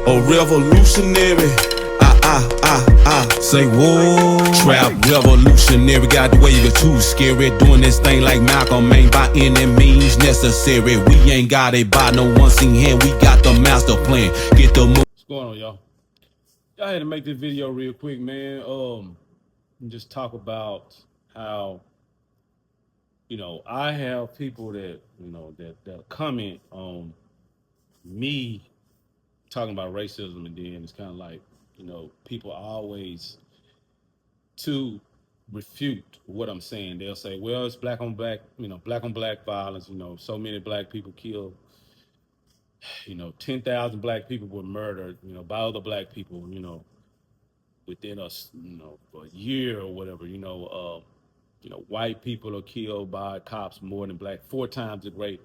A revolutionary. Say whoa. Trap revolutionary. Got the wave of too scary. Doing this thing like Malcolm ain't by any means necessary. We ain't got it by no one seen hand. We got the master plan. Get the move. What's going on, y'all? I had to make this video real quick, man. And just talk about how, I have people that, that comment on me talking about racism, and then it's kind of like, people always to refute what I'm saying. They'll say, well, it's black on black, black on black violence, so many black people killed, 10,000 black people were murdered, by other black people, within us, for a year or whatever, white people are killed by cops more than black, 4 times the rate,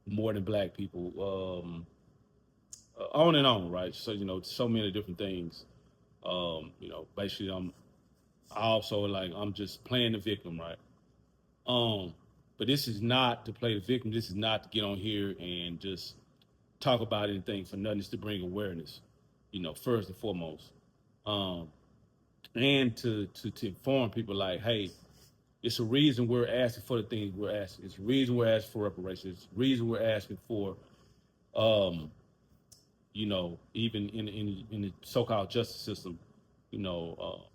more than black people, on and on, right? So, so many different things. Basically I'm just playing the victim, right? But this is not to play the victim. This is not to get on here and just talk about anything for nothing. It's to bring awareness, first and foremost. And to inform people like, hey, it's a reason we're asking for the things we're asking. It's a reason we're asking for reparations. It's a reason we're asking for, even in the so-called justice system,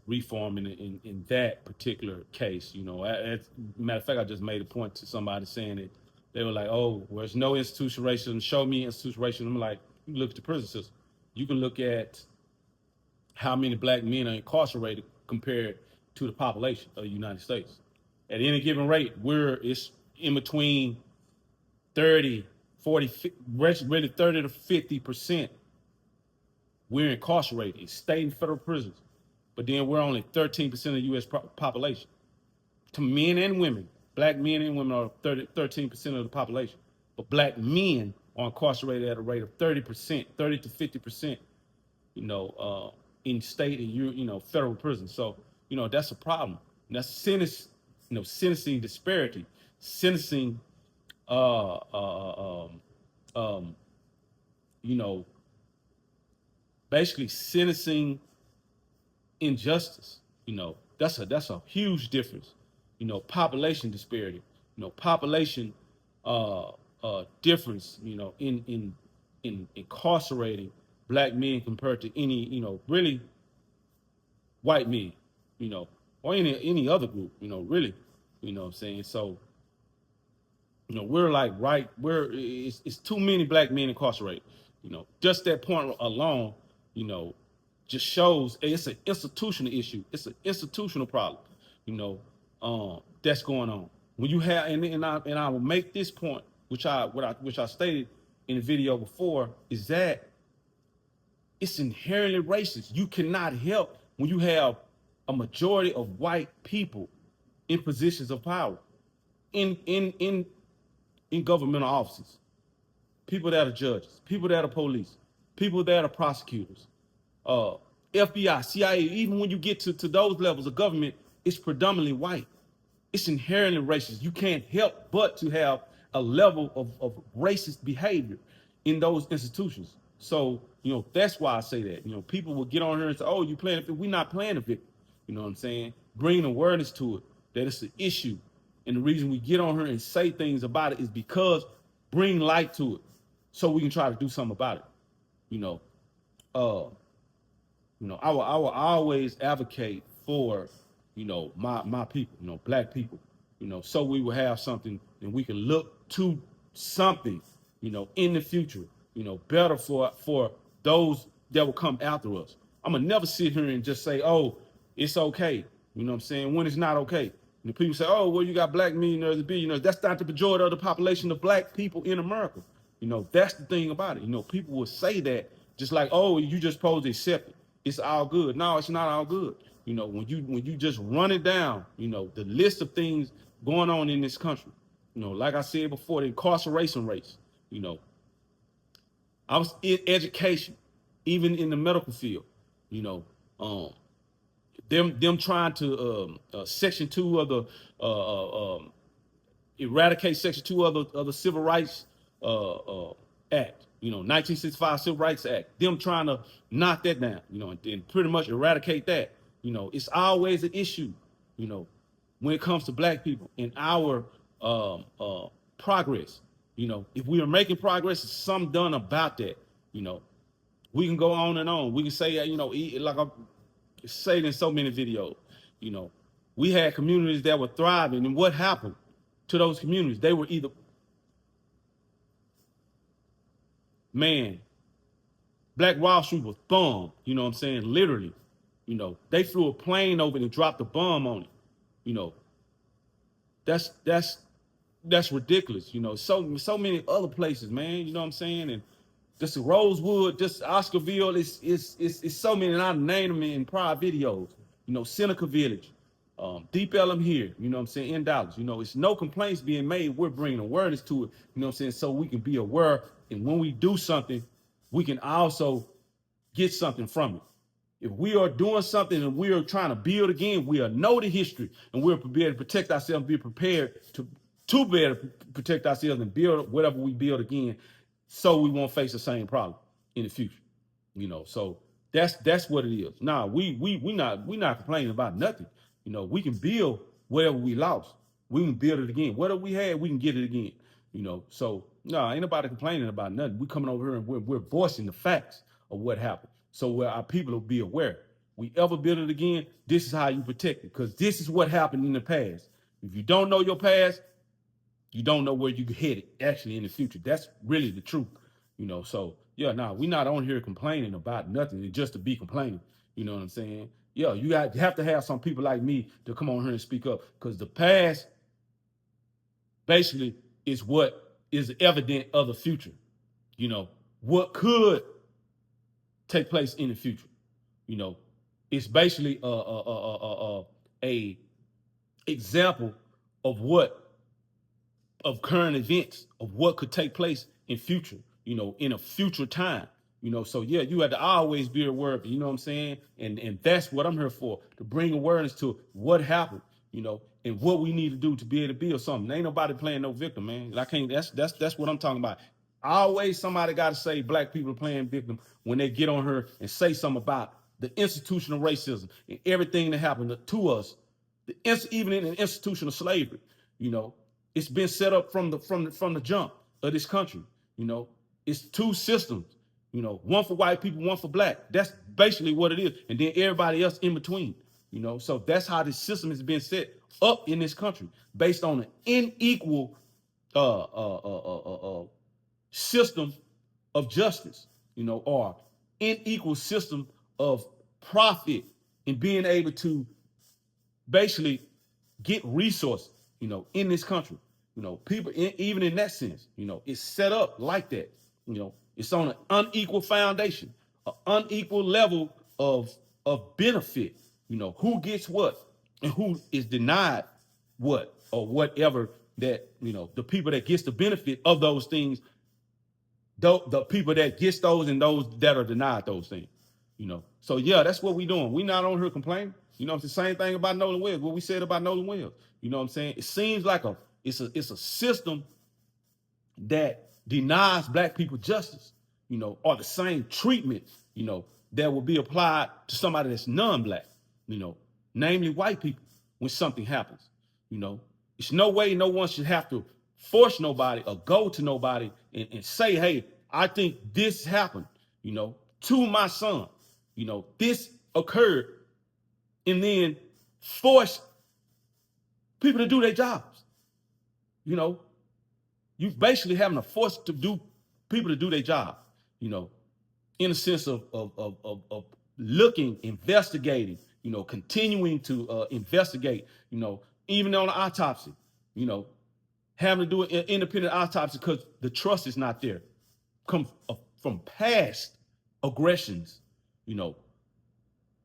reform in that particular case. As a matter of fact, I just made a point to somebody saying it. They were like, oh, well, there's no institutional racism. Show me institutional racism. I'm like, you look at the prison system. You can look at how many black men are incarcerated compared to the population of the United States. At any given rate, it's in between 30, 40, really 30 to 50%. We're incarcerated in state and federal prisons, but then we're only 13% of the U.S. population. To men and women, black men and women are 13% of the population, but black men are incarcerated at a rate of 30%, 30 to 50%, in state and federal prison. So, that's a problem. And that's sentencing disparity, sentencing, basically sentencing injustice. That's a huge difference. Population disparity, population difference, in incarcerating black men compared to any, really white men, or any other group, really, what I'm saying? So, we're like, it's too many black men incarcerated, just that point alone, just shows it's an institutional issue. It's an institutional problem, that's going on. When you have, and I will make this point, which I stated in the video before, is that it's inherently racist. You cannot help when you have a majority of white people in positions of power, in governmental offices, people that are judges, people that are police, people that are prosecutors, FBI, CIA. Even when you get to those levels of government, it's predominantly white. It's inherently racist. You can't help but to have a level of racist behavior in those institutions. So, that's why I say that. People will get on here and say, oh, you playing a victim. We're not playing a victim. You know what I'm saying? Bring awareness to it, that it's an issue. And the reason we get on here and say things about it is because bring light to it so we can try to do something about it. I will always advocate for, my people, black people, so we will have something and we can look to something, in the future, better for those that will come after us. I'm gonna never sit here and just say, oh, it's okay. You know what I'm saying? When it's not okay. People say, oh, well, you got black millionaires and billionaires. That's not the majority of the population of black people in America. That's the thing about it. People will say that just like, oh, you just supposed to accept it. It's all good. No, it's not all good. When you just run it down, the list of things going on in this country, like I said before, the incarceration rates, I was in education, even in the medical field, them trying to Section 2 of the eradicate Section 2 of the Civil Rights Act. 1965 Civil Rights Act, them trying to knock that down, and pretty much eradicate that. It's always an issue, you know, when it comes to black people in our progress. If we are making progress, there's something done about that. We can go on and on. We can say, like I say in so many videos, we had communities that were thriving, and what happened to those communities? They were either, man, Black Wall Street was bombed, literally. They flew a plane over it and dropped a bomb on it. That's ridiculous. So many other places, man. You know what I'm saying? And just Rosewood, just Oscarville, it's so many, and I name them in prior videos. Seneca Village, Deep Ellum here, in Dallas. It's no complaints being made. We're bringing awareness to it, so we can be aware. And when we do something, we can also get something from it. If we are doing something and we are trying to build again, we'll know the history, and we'll be able to protect ourselves, be prepared to be able to protect ourselves and build whatever we build again, so we won't face the same problem in the future. So that's what it is. Nah, we not complaining about nothing. We can build whatever we lost. We can build it again. Whatever we had, we can get it again. So no, ain't nobody complaining about nothing. We coming over here and we're voicing the facts of what happened, so where our people will be aware. We ever build it again, this is how you protect it, because this is what happened in the past. If you don't know your past, you don't know where you headed actually in the future. That's really the truth. So yeah, we're not on here complaining about nothing just to be complaining. You know what I'm saying? Yeah, you have to have some people like me to come on here and speak up, because the past basically is what is evident of the future. What could take place in the future. It's basically a example of current events, of what could take place in future, in a future time. So yeah, you have to always be aware of it, you know what I'm saying? And that's what I'm here for, to bring awareness to what happened, and what we need to do to be able to build something. Ain't nobody playing no victim, man. That's what I'm talking about. Always somebody got to say black people are playing victim when they get on her and say something about the institutional racism and everything that happened to us, even in the institution of slavery. It's been set up from the jump of this country. It's two systems. One for white people, one for black. That's basically what it is, and then everybody else in between. So that's how this system has been set up in this country, based on an unequal system of justice, or unequal system of profit and being able to basically get resources, in this country. People, even in that sense, it's set up like that. It's on an unequal foundation, an unequal level of benefit. Who gets what and who is denied what, or whatever that, the people that gets the benefit of those things, the people that gets those and those that are denied those things. So yeah, that's what we doing. We not on here complaining. It's the same thing about Nolan Wells, what we said about Nolan Wells. You know what I'm saying? It seems like it's a system that denies black people justice, or the same treatment, that will be applied to somebody that's non-black, namely white people, when something happens. It's no way no one should have to force nobody or go to nobody and say, hey, I think this happened, to my son. This occurred, and then force people to do their jobs. You basically having to force people to do their job, in a sense of looking, investigating, continuing to investigate, even on an autopsy, having to do an independent autopsy because the trust is not there. Come from past aggressions,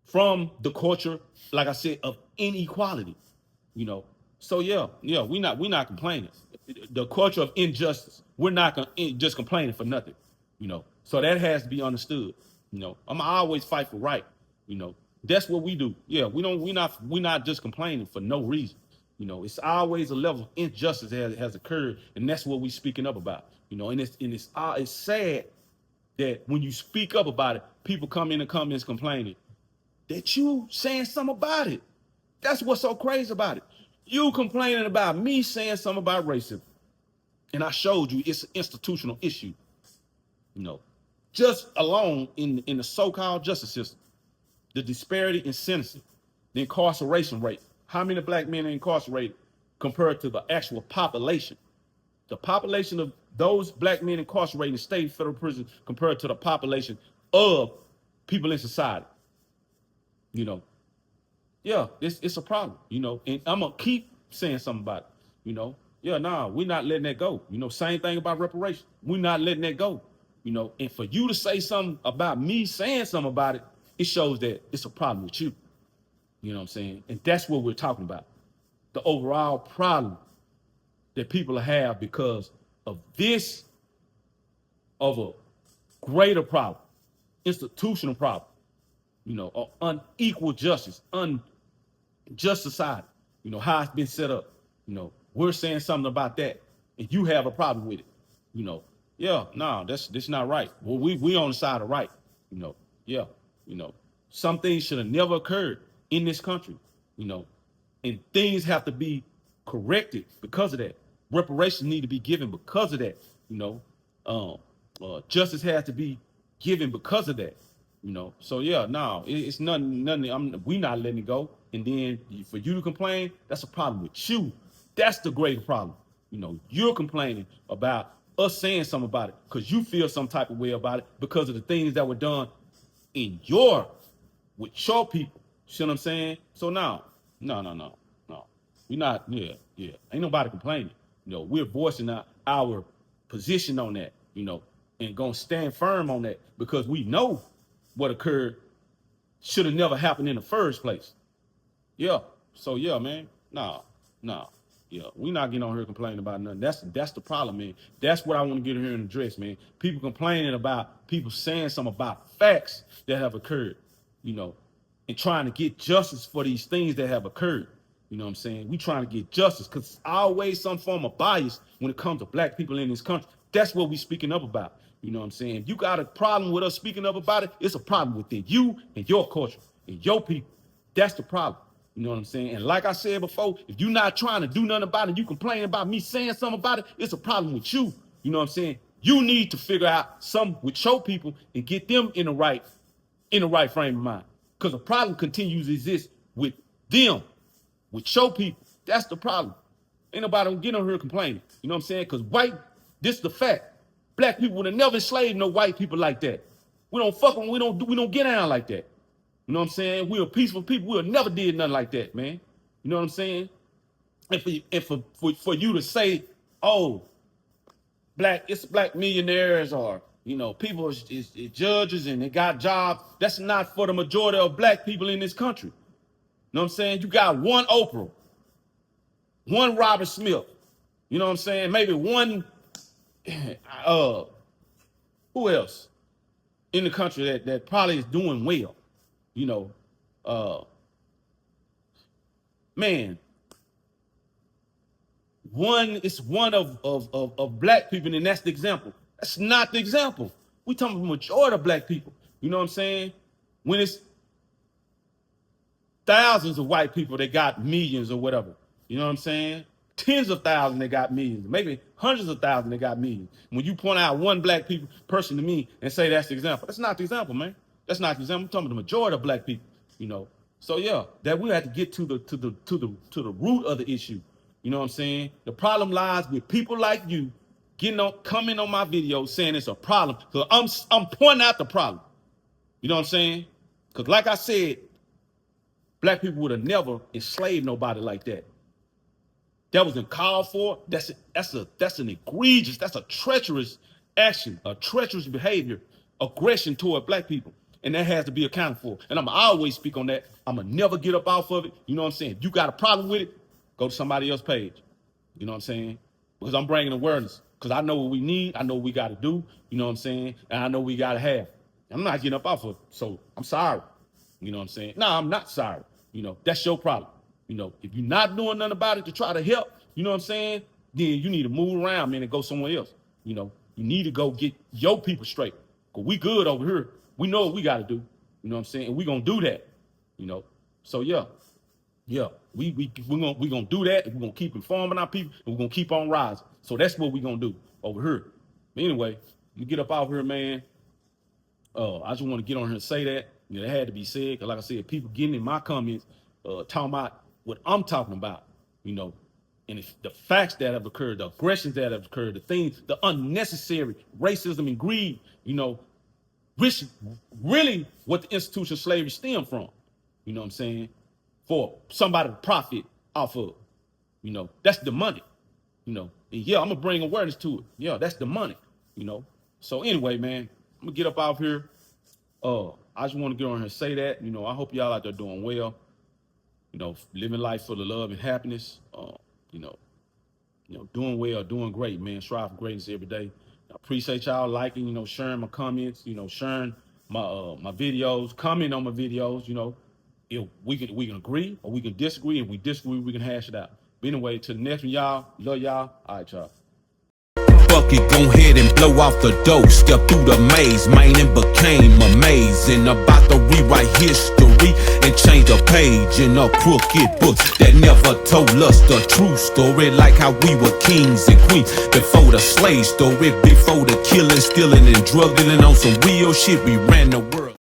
from the culture, like I said, of inequality, So yeah, we're not complaining. The culture of injustice, we're not just complaining for nothing, So that has to be understood. I'm always fight for right. That's what we do. Yeah, we're not just complaining for no reason. It's always a level of injustice that has occurred, and that's what we're speaking up about. And it's sad that when you speak up about it, people come in the comments complaining that you saying something about it. That's what's so crazy about it. You complaining about me saying something about racism. And I showed you it's an institutional issue. You know, just alone in the so-called justice system, the disparity in sentencing, the incarceration rate. How many black men are incarcerated compared to the actual population? The population of those black men incarcerated in state and federal prison compared to the population of people in society. You know, yeah, it's a problem, you know, and I'm gonna keep saying something about it, you know. Yeah, nah, we're not letting that go. You know, same thing about reparations. We're not letting that go, you know. And for you to say something about me saying something about it, it shows that it's a problem with you. You know what I'm saying? And that's what we're talking about. The overall problem that people have because of this, of a greater problem, institutional problem, you know, or unequal justice, unjust society, you know, how it's been set up. You know, we're saying something about that, and you have a problem with it. You know, yeah, no, that's not right. Well, we on the side of right. You know, yeah, you know, some things should have never occurred in this country. You know, and things have to be corrected because of that. Reparations need to be given because of that. You know, justice has to be given because of that. You know, so yeah, no, it's nothing. We not letting it go. And then for you to complain, that's a problem with you. That's the greater problem. You know, you're complaining about us saying something about it because you feel some type of way about it because of the things that were done with your people. See what I'm saying? So no. We're not, yeah. Ain't nobody complaining. You know, we're voicing our position on that, you know, and gonna stand firm on that because we know what occurred should have never happened in the first place. Yeah. So yeah, man. No. Yeah, we not getting on here complaining about nothing. That's the problem, man. That's what I want to get in here and address, man. People complaining about people saying something about facts that have occurred, you know, and trying to get justice for these things that have occurred. You know what I'm saying? We trying to get justice because it's always some form of bias when it comes to black people in this country. That's what we speaking up about. You know what I'm saying? If you got a problem with us speaking up about it, it's a problem within you and your culture and your people. That's the problem. You know what I'm saying? And like I said before, if you're not trying to do nothing about it, you complain about me saying something about it, it's a problem with you. You know what I'm saying? You need to figure out something with your people and get them in the right frame of mind. Because the problem continues to exist with them, with your people. That's the problem. Ain't nobody getting on here complaining. You know what I'm saying? Because this is the fact. Black people would have never enslaved no white people like that. We don't fuck them, we don't get down like that. You know what I'm saying? We're peaceful people. We'll never did nothing like that, man. You know what I'm saying? And for you to say, oh, it's black millionaires or, you know, people is judges and they got jobs. That's not for the majority of black people in this country. You know what I'm saying? You got one Oprah, one Robert Smith. You know what I'm saying? Maybe one, who else in the country that probably is doing well? You know, man, it's one of black people, and that's the example. That's not the example. We talking about the majority of black people. You know what I'm saying? When it's thousands of white people that got millions or whatever. You know what I'm saying? Tens of thousands that got millions, maybe hundreds of thousands that got millions. When you point out one black person to me and say that's the example, that's not the example, man. That's not the example. I'm talking about the majority of black people, you know. So yeah, that we have to get to the root of the issue. You know what I'm saying? The problem lies with people like you coming on my video saying it's a problem. Because I'm pointing out the problem. You know what I'm saying? Because like I said, black people would have never enslaved nobody like that. That wasn't called for. That's an egregious, that's a treacherous action, a treacherous behavior, aggression toward black people. And that has to be accounted for. And I'm always speak on that. I'm going to never get up off of it. You know what I'm saying? If you got a problem with it, go to somebody else's page. You know what I'm saying? Because I'm bringing awareness. Because I know what we need. I know what we got to do. You know what I'm saying? And I know what we got to have. I'm not getting up off of it. So I'm sorry. You know what I'm saying? No, I'm not sorry. You know, that's your problem. You know, if you're not doing nothing about it to try to help, you know what I'm saying? Then you need to move around, man, and go somewhere else. You know, you need to go get your people straight. Cause we good over here. We know what we got to do. You know what I'm saying? And we gonna do that. You know. So yeah, we gonna do that. And we gonna keep informing our people, and we gonna keep on rising. So that's what we gonna do over here. But anyway, you get up out here, man. I just want to get on here and say that. You know, it had to be said. Cause like I said, people getting in my comments, talking about what I'm talking about. You know, and it's the facts that have occurred, the aggressions that have occurred, the things, the unnecessary racism and greed. You know, which really what the institution of slavery stemmed from. You know what I'm saying? For somebody to profit off of. You know, that's the money. You know, and yeah, I'm gonna bring awareness to it. Yeah, that's the money. You know. So anyway, man, I'm gonna get up out here. I just want to get on here and say that. You know, I hope y'all out there doing well. You know, living life full of love and happiness. You know, doing well, doing great, man. Strive for greatness every day. I appreciate y'all liking, you know, sharing my comments, you know, sharing my videos, comment on my videos. You know, if we can agree or we can disagree. If we disagree, we can hash it out. But anyway, to the next one, y'all. Love y'all. All right, y'all. Fuck it, go ahead and blow off the dough. Step through the maze, man, and became amazing. About to rewrite history and change a page in a crooked book that never told us the true story. Like how we were kings and queens before the slave story, before the killing, stealing, and drug dealing on some real shit. We ran the world.